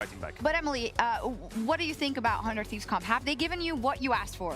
fighting back. But Emily, what do you think about 100 Thieves comp? Have they given you what you asked for?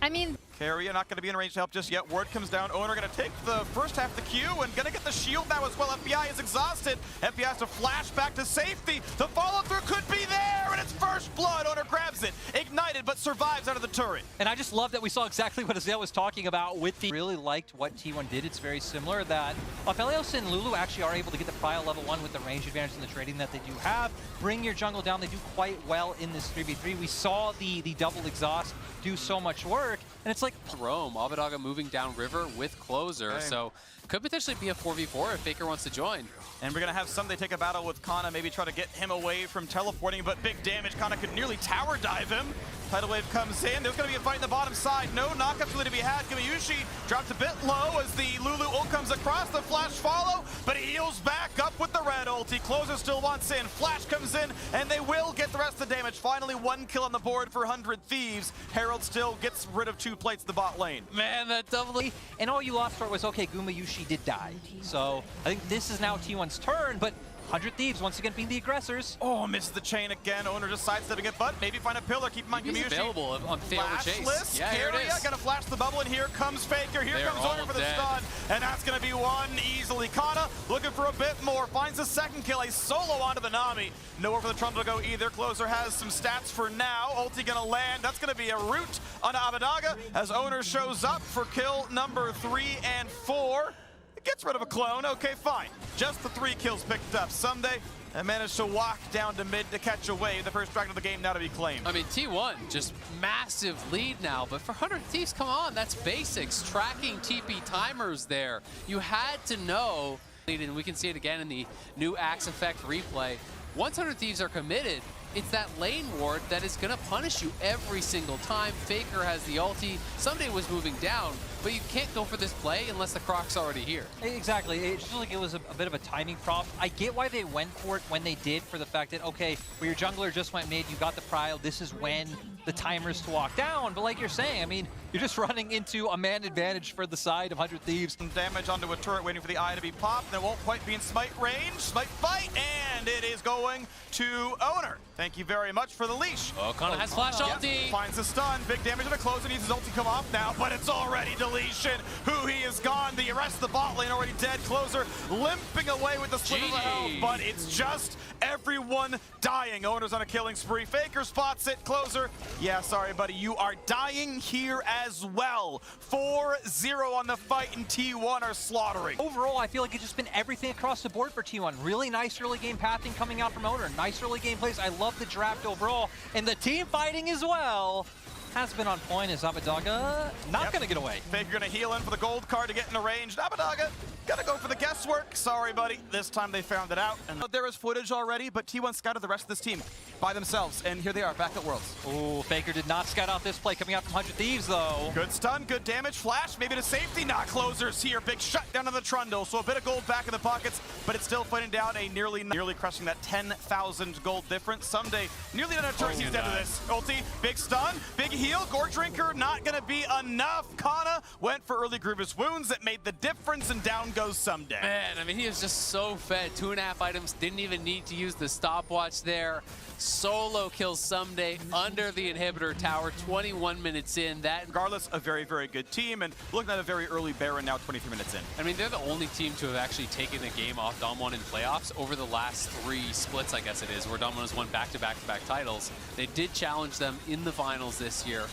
I mean, Carrier not going to be in range to help just yet. Word comes down. Owner going to take the first half of the queue and going to get the shield now as well. FBI is exhausted. FBI has to flash back to safety. The follow-through could be there, and it's first blood. Owner grabs it. Ignited, but survives out of the turret. And I just love that we saw exactly what Azale was talking about with the... Really liked what T1 did. It's very similar that Aphelios and Lulu actually are able to get the prio level 1 with the range advantage and the trading that they do have. Bring your jungle down. They do quite well in this 3v3. We saw the double exhaust do so much work, and it's like... Rome, Abadaga moving down river with closer, so could potentially be a 4v4 if Faker wants to join. And we're going to have Sunday take a battle with Kana, maybe try to get him away from teleporting, but big damage. Kana could nearly tower dive him. Tidal wave comes in. There's going to be a fight in the bottom side. No knockups really to be had. Gumayushi drops a bit low as the Lulu ult comes across. The flash follow, but he heals back up with the red ulti. Closer still wants in. Flash comes in, and they will get the rest of the damage. Finally, 1 kill on the board for 100 Thieves. Herald still gets rid of 2 plates in the bot lane. Man, that double... And all you lost for it was, okay, Gumayushi did die. So I think this is now T1's turn, but 100 Thieves once again being the aggressors. Oh, misses the chain again. Owner just sidestepping it, but maybe find a pillar. Keep in mind, He's Gumayushi. available on failure chase. Flashless, Yeah, here it Carrier is. gonna flash the bubble, and here comes Faker. Here They're comes all Owner for the dead. stun, and that's gonna be one easily. Kana looking for a bit more, finds a second kill, a solo onto the Nami. Nowhere for the Trundle to go either. Closer has some stats for now. Ulti gonna land. That's gonna be a root onto Abadaga as Owner shows up for kill number 3 and 4. Gets rid of a clone. Okay, fine. Just the 3 kills picked up. Sunday and managed to walk down to mid to catch a wave. The first dragon of the game now to be claimed. I mean, T1, just massive lead now, but for 100 Thieves, come on, that's basics. Tracking TP timers there. You had to know, and we can see it again in the new Axe Effect replay. Once 100 Thieves are committed, it's that lane ward that is going to punish you every single time. Faker has the ulti. Someday was moving down, but you can't go for this play unless the Croc's already here. Exactly. It just like it was a bit of a timing prop. I get why they went for it when they did, for the fact that, okay, well, your jungler just went mid, you got the prio, this is when the timer's to walk down. But like you're saying, I mean, you're just running into a man advantage for the side of 100 Thieves. Some damage onto a turret waiting for the eye to be popped. And it won't quite be in smite range. Smite fight, and it is going to Owner. Thank you very much for the leash. Oh, Kana has flash ulti. Finds the stun. Big damage on the closer. Needs his ulti to come off now, but it's already deletion. Who he is gone. The rest of the bot lane already dead. Closer limping away with the slip of the health, but it's just everyone dying. Owner's on a killing spree. Faker spots it. Closer. Yeah, sorry, buddy. You are dying here as well. 4-0 on the fight, and T1 are slaughtering. Overall, I feel like it's just been everything across the board for T1. Really nice early game pathing coming out from Owner. Nice early game plays. I love the draft overall. And the team fighting as well has been on point as Abadaga not going to get away. Faker going to heal in for the gold card to get into range. Abadaga going to go for the guesswork. Sorry, buddy. This time they found it out. And there is footage already, but T1 scouted the rest of this team by themselves. And here they are, back at Worlds. Oh, Faker did not scout out this play coming out from 100 Thieves, though. Good stun, good damage. Flash, maybe to safety. Not Closers here. Big shutdown on the Trundle. So a bit of gold back in the pockets, but it's still fighting down a nearly crushing that 10,000 gold difference. Someday, nearly done a turn. He's dead to this. Ulti, big stun, big heal. Gore Drinker, not going to be enough. Kana went for early grievous wounds that made the difference, and down goes Someday. Man, I mean, he is just so fed. 2.5 items, didn't even need to use the stopwatch there. Solo kills Someday under the inhibitor tower, 21 minutes in. That, regardless, a very, very good team, and looking at a very early Baron now, 23 minutes in. I mean, they're the only team to have actually taken a game off Dom1 in playoffs over the last 3 splits, I guess it is, where Dom1 has won back-to-back-to-back titles. They did challenge them in the finals this year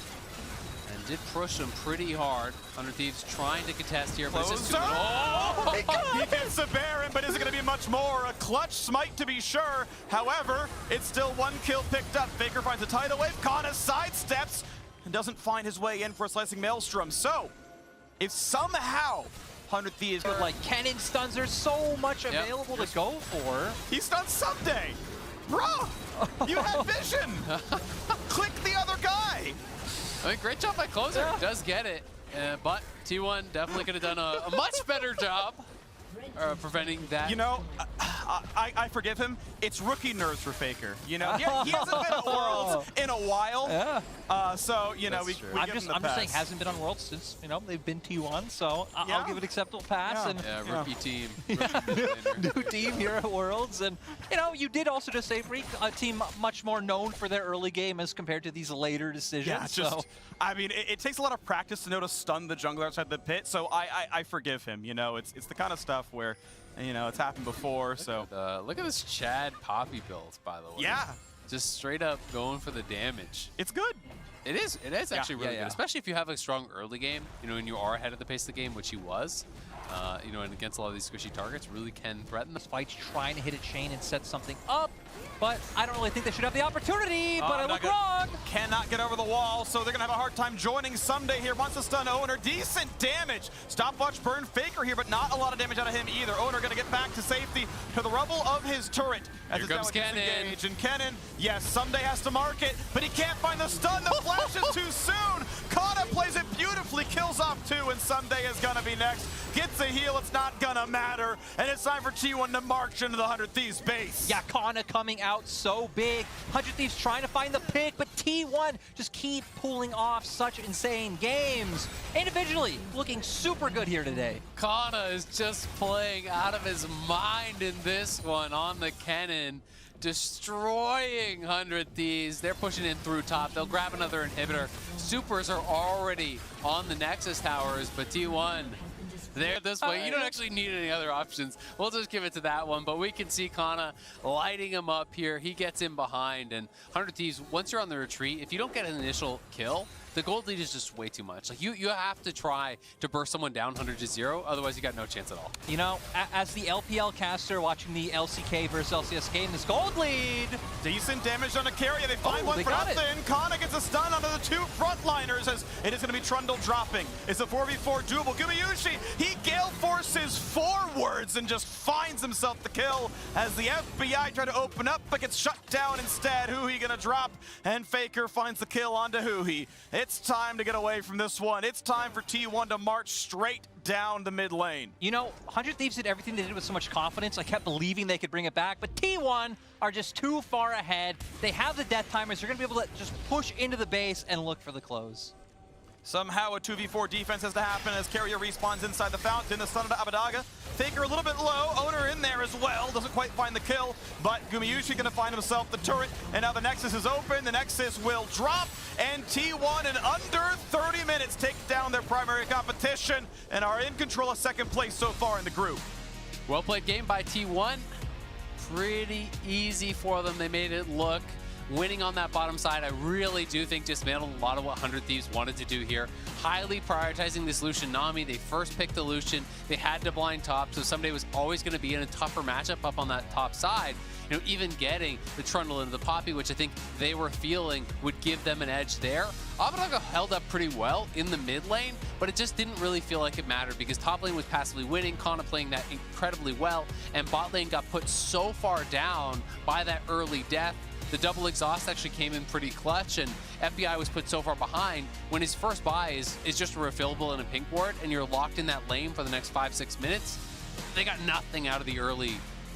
and did push them pretty hard. 100 Thieves trying to contest here, but it's just he gets the Baron, but is it going to be much more? A clutch smite to be sure. However, it's still 1 kill picked up. Faker finds a tidal wave. Kana sidesteps and doesn't find his way in for a slicing maelstrom. So, if somehow 100 Thieves, but like cannon stuns, there's so much available to go for. He stuns Someday. Bruh, you had vision. Click the other guy. I mean, great job by Closer. Does get it. But T1 definitely could have done a much better job preventing that. You know, I forgive him. It's rookie nerves for Faker. You know, he hasn't been at Worlds in a while. Yeah. So, you know, we give him the I'm just pass. saying hasn't been on Worlds since, you know, they've been T1, so I'll give it acceptable pass. Yeah. And Yeah, rookie team. new team here at Worlds. And, you know, you did also just say Freak, a team much more known for their early game as compared to these later decisions. Yeah, just, I mean, it takes a lot of practice to know to stun the jungler outside the pit, so I forgive him. You know, it's the kind of stuff where, you know, it's happened before, so. Look at this Chad Poppy build, by the way. Yeah. Just straight up going for the damage. It's good. It is actually really yeah. good, especially if you have a strong early game, you know, and you are ahead of the pace of the game, which he was. You know, and against a lot of these squishy targets, really can threaten them. Fights trying to hit a chain and set something up, but I don't really think they should have the opportunity, but I look wrong. Cannot get over the wall, so they're going to have a hard time joining Someday here. Wants to stun Owner. Decent damage. Stopwatch burn Faker here, but not a lot of damage out of him either. Owner going to get back to safety to the rubble of his turret. Here comes Kennen. And Kennen, yes, Someday has to mark it, but he can't find the stun. The flash is too soon. Kana plays it beautifully, kills off 2, and Someday is going to be next. Gets a heal, it's not going to matter. And it's time for T1 to march into the 100 Thieves base. Yeah, Kana coming out so big. 100 Thieves trying to find the pick, but T1 just keep pulling off such insane games. Individually, looking super good here today. Kana is just playing out of his mind in this one on the Kennen, destroying 100 Thieves. They're pushing in through top. They'll grab another inhibitor. Supers are already on the Nexus towers, but T1, they're this way. You don't actually need any other options. We'll just give it to that one, but we can see Kana lighting him up here. He gets in behind, and 100 Thieves, once you're on the retreat, if you don't get an initial kill, the gold lead is just way too much. Like you have to try to burst someone down 100-0, otherwise you got no chance at all. You know, as the LPL caster watching the LCK versus LCS game, this gold lead. Decent damage on a carrier. They find one they for got nothing. it. Kana gets a stun onto the 2 frontliners as it is going to be Trundle dropping. It's a 4v4 doable. Gumayushi, he gale forces forwards and just finds himself the kill as the FBI try to open up but gets shut down instead. Huhi going to drop and Faker finds the kill onto Huhi. It's time to get away from this one. It's time for T1 to march straight down the mid lane. You know, 100 Thieves did everything they did with so much confidence. I kept believing they could bring it back, but T1 are just too far ahead. They have the death timers. They're going to be able to just push into the base and look for the close. Somehow a 2v4 defense has to happen as Carrier respawns inside the fountain. The stun to Abadaga. Faker a little bit low. Owner in there as well. Doesn't quite find the kill, but Gumayushi going to find himself the turret. And now the Nexus is open. The Nexus will drop. And T1 in under 30 minutes take down their primary competition and are in control of second place so far in the group. Well played game by T1. Pretty easy for them. They made it look. Winning on that bottom side, I really do think dismantled a lot of what 100 Thieves wanted to do here. Highly prioritizing this Lucian Nami. They first picked the Lucian. They had to blind top, so Someday was always going to be in a tougher matchup up on that top side. You know, even getting the Trundle into the Poppy, which I think they were feeling would give them an edge there. Abadaga held up pretty well in the mid lane, but it just didn't really feel like it mattered because top lane was passively winning, Kana playing that incredibly well, and bot lane got put so far down by that early death. The double exhaust actually came in pretty clutch, and FBI was put so far behind when his first buy is just a refillable and a pink ward, and you're locked in that lane for the next 5-6 minutes. They got nothing out of the early